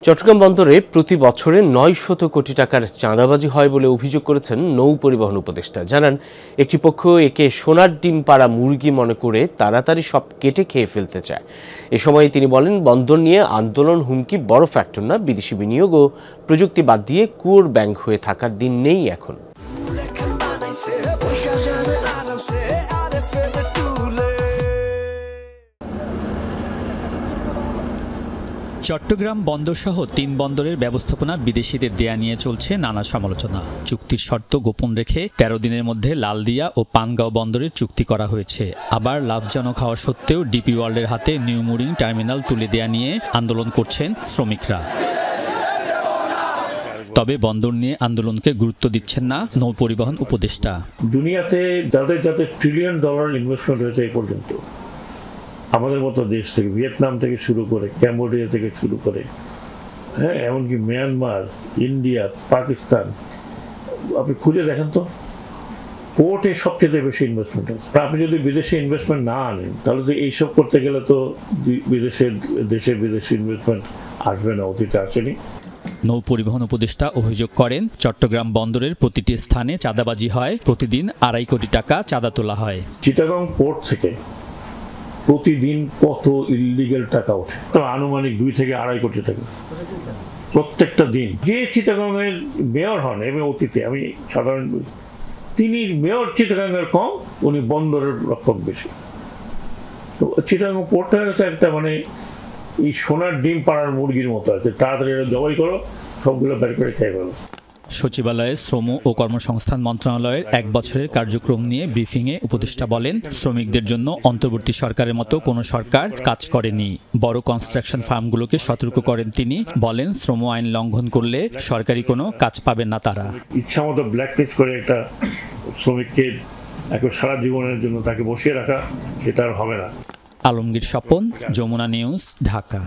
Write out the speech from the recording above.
চট্টগ্রাম বন্দরে প্রতি বছরে ৯০০ কোটি টাকার চাঁদাবাজি হয় বলে অভিযোগ করেছেন নৌ পরিবহন উপদেষ্টা। জানান, একটি পক্ষ একে সোনার ডিম পাড়া মুরগি মনে করে তাড়াতাড়ি সব কেটে খেয়ে ফেলতে চায়। এ সময় তিনি বলেন, বন্দর নিয়ে আন্দোলন হুমকি বড় ফ্যাক্টর না, বিদেশি বিনিয়োগ ও প্রযুক্তি বাদ দিয়ে কুয়োর ব্যাংক হয়ে থাকার দিন নেই এখন। চট্টগ্রাম বন্দরসহ ৩ বন্দরের ব্যবস্থাপনা বিদেশিদের দেয়া নিয়ে চলছে নানা সমালোচনা। চুক্তির শর্ত গোপন রেখে ১৩ দিনের মধ্যে লালদিয়া ও পানগাঁও বন্দরের চুক্তি করা হয়েছে। আবার লাভজনক হওয়া সত্ত্বেও ডিপি ওয়ার্ল্ডের হাতে নিউ মুরিং টার্মিনাল তুলে দেয়া নিয়ে আন্দোলন করছেন শ্রমিকরা। তবে বন্দর নিয়ে আন্দোলনকে গুরুত্ব দিচ্ছেন না নৌ পরিবহন উপদেষ্টা। দুনিয়াতে যাদের $1 ট্রিলিয়ন ইনভেস্টমেন্ট হয়েছে এই পর্যন্ত, আমাদের মতো দেশ থেকে, ভিয়েতনাম থেকে শুরু করে, ক্যাম্বোডিয়া থেকে শুরু করে, হ্যাঁ, এমনকি মিয়ানমার, ইন্ডিয়া, পাকিস্তান, আপনি খুঁজে দেখেন তো, পোর্টে সবচেয়ে বেশি ইনভেস্টমেন্ট হচ্ছে। আপনি যদি বিদেশি ইনভেস্টমেন্ট না আনেন, তাহলে তো এইসব করতে গেলে তো দেশে বিদেশি ইনভেস্টমেন্ট আসবে না, অতীতে আসেনি। নৌ পরিবহন উপদেষ্টা অভিযোগ করেন, চট্টগ্রাম বন্দরের প্রতিটি স্থানে চাঁদাবাজি হয়, প্রতিদিন ২.৫ কোটি টাকা চাঁদা তোলা হয়। চিটাগং পোর্ট থেকে প্রতিদিন কত ইলিগাল টাকা ওঠে, তো আনুমানিক 2 থেকে 2.5 কোটি টাকা প্রত্যেকটা দিন। যে চিটাগং এর মেয়র হন, এবং অতীতে আমি সাধারণ, তিনি মেয়র চিটাগং এর কম, উনি বন্দরের রক্ষক বেশি। তো চিটাগং পোর্ট হয়ে গেছে একটা মানে এই সোনার ডিম পাড়ার মুরগির মতো আছে, তাড়াতাড়ি জবাই করো, সবগুলো বের করে খেয়ে ফেলো। সচিবালয়ে শ্রম ও কর্মসংস্থান মন্ত্রণালয়ের 1 বছরের কার্যক্রম নিয়ে ব্রিফিংয়ে উপদেষ্টা বলেন, শ্রমিকদের জন্য অন্তর্বর্তী সরকারের মতো কোনো সরকার কাজ করেনি। বড় কনস্ট্রাকশন ফার্মগুলোকে সতর্ক করেন তিনি। বলেন, শ্রম আইন লঙ্ঘন করলে সরকারি কোনো কাজ পাবেন না তারা। ইচ্ছা মতো ব্ল্যাকলিস্ট করে একটা শ্রমিককে সারা জীবনের জন্য তাকে বসিয়ে রাখা, সেটা আর হবে না। আলমগীর স্বপন, যমুনা নিউজ, ঢাকা।